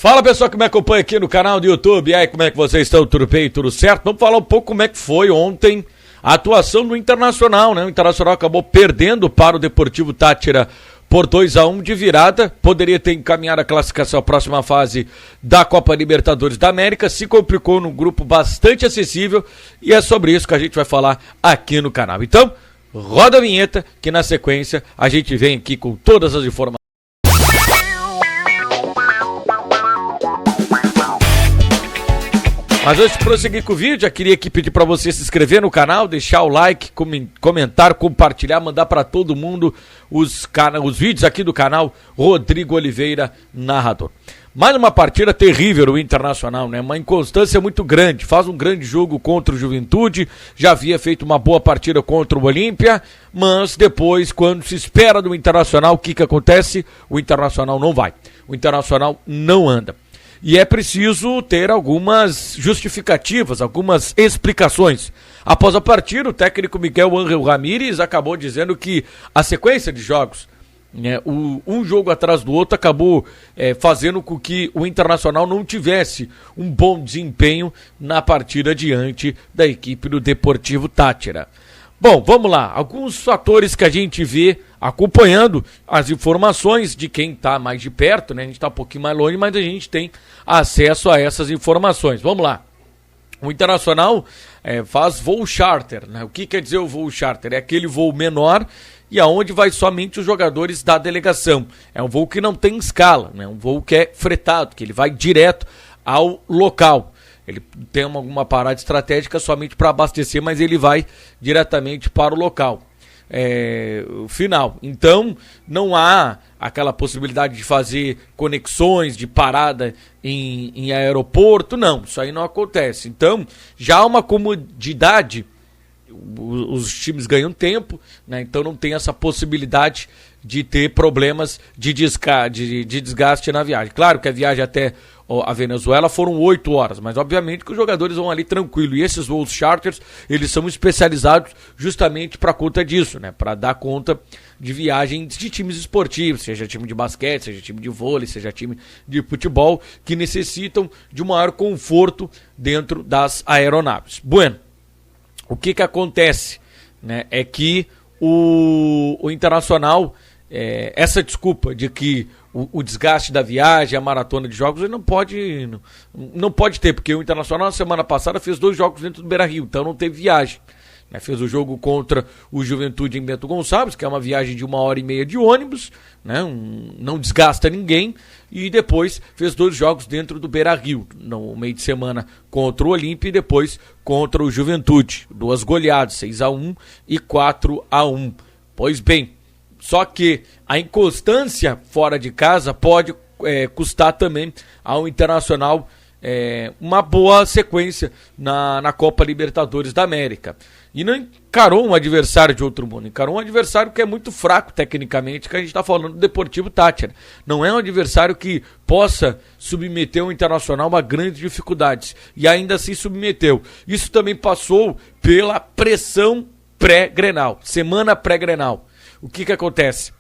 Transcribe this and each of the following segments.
Fala pessoal que me acompanha aqui no canal do YouTube, e aí como é que vocês estão? Tudo bem? Tudo certo? Vamos falar um pouco como é que foi ontem a atuação do Internacional, né? O Internacional acabou perdendo para o Deportivo Táchira por 2-1 de virada, poderia ter encaminhado a classificação à próxima fase da Copa Libertadores da América, se complicou num grupo bastante acessível e é sobre isso que a gente vai falar aqui no canal. Então, roda a vinheta que na sequência a gente vem aqui com todas as informações. Mas antes de prosseguir com o vídeo, já queria aqui pedir para você se inscrever no canal, deixar o like, comentar, compartilhar, mandar para todo mundo os vídeos aqui do canal Rodrigo Oliveira, narrador. Mais uma partida terrível o Internacional, né? Uma inconstância muito grande, faz um grande jogo contra o Juventude, já havia feito uma boa partida contra o Olímpia, mas depois, quando se espera do Internacional, o que acontece? O Internacional não vai, o Internacional não anda. E é preciso ter algumas justificativas, algumas explicações. Após a partida, o técnico Miguel Ángel Ramírez acabou dizendo que a sequência de jogos, né, um jogo atrás do outro, acabou fazendo com que o Internacional não tivesse um bom desempenho na partida diante da equipe do Deportivo Táchira. Bom, vamos lá, alguns fatores que a gente vê acompanhando as informações de quem está mais de perto, né? A gente está um pouquinho mais longe, mas a gente tem acesso a essas informações. Vamos lá. O Internacional faz voo charter, né? O que quer dizer o voo charter? É aquele voo menor e aonde vai somente os jogadores da delegação. É um voo que não tem escala, né? Um voo que é fretado, que ele vai direto ao local. Ele tem alguma parada estratégica somente para abastecer, mas ele vai diretamente para o local final. Então, não há aquela possibilidade de fazer conexões, de parada em aeroporto, não. Isso aí não acontece. Então, já há uma comodidade, os times ganham tempo, né? Então não tem essa possibilidade de ter problemas de desgaste na viagem. Claro que a viagem até a Venezuela foram 8 horas, mas obviamente que os jogadores vão ali tranquilo, e esses voos charters, eles são especializados justamente para conta disso, né? Para dar conta de viagens de times esportivos, seja time de basquete, seja time de vôlei, seja time de futebol, que necessitam de um maior conforto dentro das aeronaves. Bueno, o que acontece, né, é que o Internacional, essa desculpa de que o desgaste da viagem, a maratona de jogos, ele não pode ter, porque o Internacional na semana passada fez 2 jogos dentro do Beira-Rio, então não teve viagem. Né? Fez o jogo contra o Juventude em Bento Gonçalves, que é uma viagem de 1h30 de ônibus, né? Não desgasta ninguém, e depois fez 2 jogos dentro do Beira-Rio, no meio de semana contra o Olímpia e depois contra o Juventude. 2 goleadas, 6-1 e 4-1. Pois bem, só que a inconstância fora de casa pode custar também ao Internacional uma boa sequência na Copa Libertadores da América. E não encarou um adversário de outro mundo, encarou um adversário que é muito fraco tecnicamente, que a gente está falando do Deportivo Táchira. Não é um adversário que possa submeter o Internacional a grandes dificuldades, e ainda assim submeteu. Isso também passou pela pressão pré-Grenal, semana pré-Grenal. O que acontece?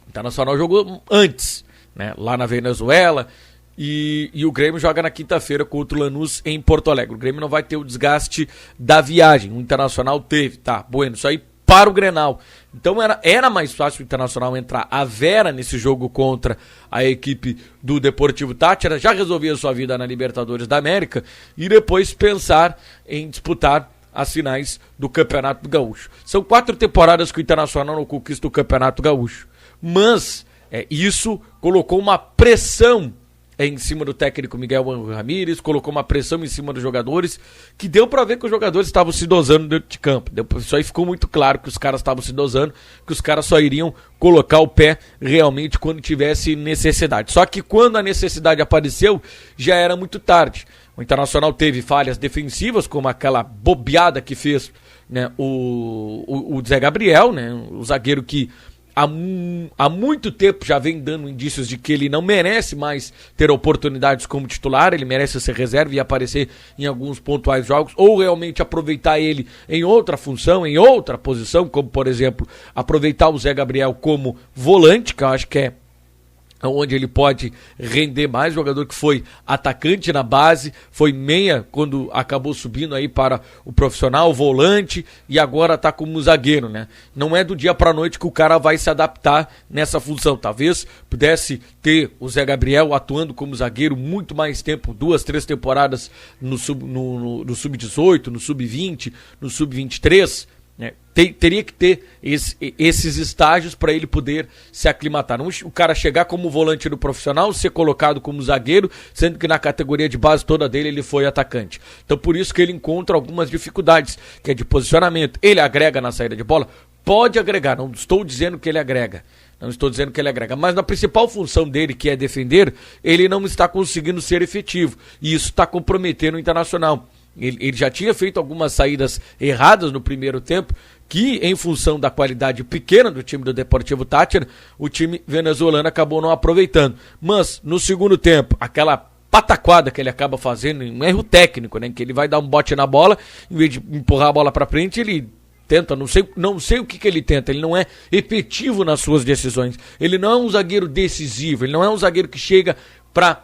O Internacional jogou antes, né, lá na Venezuela, e o Grêmio joga na quinta-feira contra o Lanús em Porto Alegre. O Grêmio não vai ter o desgaste da viagem, o Internacional teve, tá, bueno, isso aí para o Grenal. Então era mais fácil o Internacional entrar a vera nesse jogo contra a equipe do Deportivo Táchira, já resolvia sua vida na Libertadores da América, e depois pensar em disputar as finais do Campeonato Gaúcho. São 4 temporadas que o Internacional não conquista o Campeonato Gaúcho, mas isso colocou uma pressão em cima do técnico Miguel Ángel Ramírez, colocou uma pressão em cima dos jogadores, que deu pra ver que os jogadores estavam se dosando dentro de campo. Isso aí ficou muito claro, que os caras estavam se dosando, que os caras só iriam colocar o pé realmente quando tivesse necessidade. Só que quando a necessidade apareceu, já era muito tarde. O Internacional teve falhas defensivas, como aquela bobeada que fez, né, o Zé Gabriel, né, o zagueiro que há muito tempo já vem dando indícios de que ele não merece mais ter oportunidades como titular, ele merece ser reserva e aparecer em alguns pontuais jogos, ou realmente aproveitar ele em outra função, em outra posição, como por exemplo, aproveitar o Zé Gabriel como volante, que eu acho que é onde ele pode render mais, jogador que foi atacante na base, foi meia quando acabou subindo aí para o profissional, volante, e agora tá como zagueiro, né? Não é do dia pra noite que o cara vai se adaptar nessa função. Talvez pudesse ter o Zé Gabriel atuando como zagueiro muito mais tempo, 2, 3 temporadas no Sub-18, no Sub-20, no Sub-23, né? Teria que ter esses estágios para ele poder se aclimatar. Não o cara chegar como volante no profissional, ser colocado como zagueiro, sendo que na categoria de base toda dele ele foi atacante. Então por isso que ele encontra algumas dificuldades, que é de posicionamento. Ele agrega na saída de bola? Pode agregar, não estou dizendo que ele agrega. Não estou dizendo que ele agrega, mas na principal função dele, que é defender, ele não está conseguindo ser efetivo. E isso está comprometendo o Internacional. Ele já tinha feito algumas saídas erradas no primeiro tempo, que em função da qualidade pequena do time do Deportivo Táchira, o time venezuelano acabou não aproveitando. Mas no segundo tempo, aquela pataquada que ele acaba fazendo, um erro técnico, né, que ele vai dar um bote na bola, em vez de empurrar a bola para frente, ele tenta, não sei o que ele tenta, ele não é efetivo nas suas decisões, ele não é um zagueiro decisivo, ele não é um zagueiro que chega para...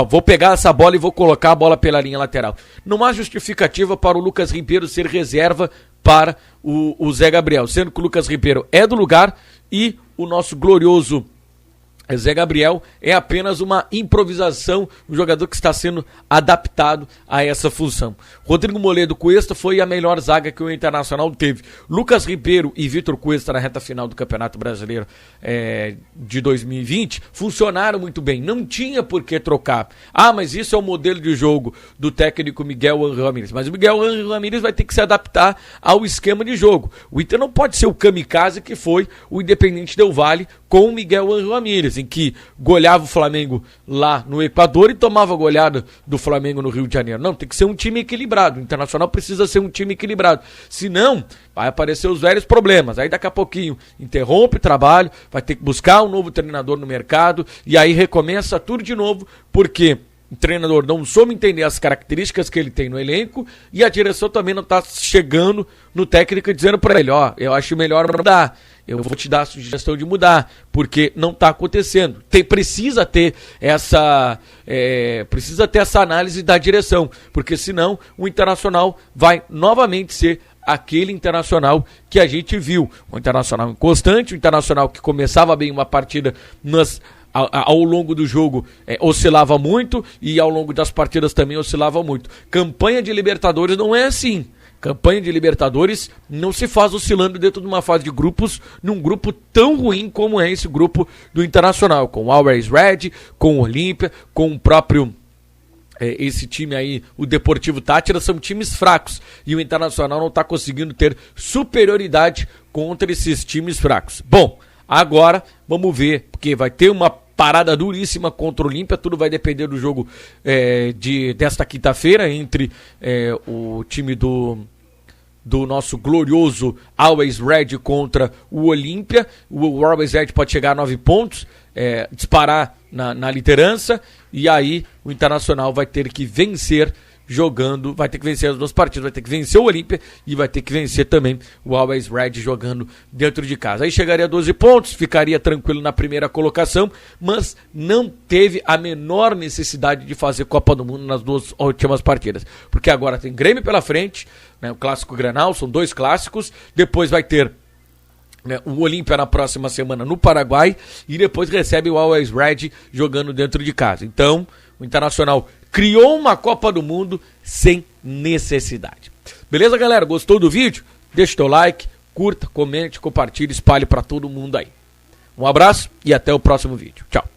vou pegar essa bola e vou colocar a bola pela linha lateral. Não há justificativa para o Lucas Ribeiro ser reserva para o Zé Gabriel, sendo que o Lucas Ribeiro é do lugar e o nosso glorioso Zé Gabriel é apenas uma improvisação, um jogador que está sendo adaptado a essa função. Rodrigo Moledo Cuesta foi a melhor zaga que o Internacional teve. Lucas Ribeiro e Vitor Cuesta na reta final do Campeonato Brasileiro de 2020 funcionaram muito bem, não tinha por que trocar. Mas isso é o modelo de jogo do técnico Miguel Ángel Ramírez, mas o Miguel Ángel Ramírez vai ter que se adaptar ao esquema de jogo. O Inter não pode ser o kamikaze que foi o Independente Del Valle com o Miguel Ángel Ramírez, em que goleava o Flamengo lá no Equador e tomava goleada do Flamengo no Rio de Janeiro. Não, tem que ser um time equilibrado. O Internacional precisa ser um time equilibrado. Senão, vai aparecer os velhos problemas. Aí daqui a pouquinho interrompe o trabalho, vai ter que buscar um novo treinador no mercado e aí recomeça tudo de novo, porque o treinador não soube entender as características que ele tem no elenco e a direção também não está chegando no técnico e dizendo para ele, eu acho melhor mudar, eu vou te dar a sugestão de mudar, porque não está acontecendo. Precisa ter essa análise da direção, porque senão o Internacional vai novamente ser aquele Internacional que a gente viu, um Internacional inconstante, um Internacional que começava bem uma partida, ao longo do jogo oscilava muito e ao longo das partidas também oscilava muito. Campanha de Libertadores não é assim. Campanha de Libertadores não se faz oscilando dentro de uma fase de grupos, num grupo tão ruim como é esse grupo do Internacional, com o Always Red, com o Olímpia, com o próprio esse time aí, o Deportivo Táchira, são times fracos e o Internacional não está conseguindo ter superioridade contra esses times fracos. Bom, agora vamos ver, porque vai ter uma parada duríssima contra o Olímpia, tudo vai depender do jogo desta quinta-feira entre o time do nosso glorioso Always Red contra o Olímpia. O Always Red pode chegar a 9 pontos, disparar na liderança, e aí o Internacional vai ter que vencer jogando, vai ter que vencer as duas partidas, vai ter que vencer o Olímpia e vai ter que vencer também o Always Red jogando dentro de casa. Aí chegaria a 12 pontos, ficaria tranquilo na primeira colocação, mas não teve a menor necessidade de fazer Copa do Mundo nas duas últimas partidas, porque agora tem Grêmio pela frente, né, o Clássico Grenal, são 2 clássicos, depois vai ter o Olímpia na próxima semana no Paraguai e depois recebe o Always Red jogando dentro de casa. Então, o Internacional criou uma Copa do Mundo sem necessidade. Beleza, galera? Gostou do vídeo? Deixa o teu like, curta, comente, compartilhe, espalhe para todo mundo aí. Um abraço e até o próximo vídeo. Tchau.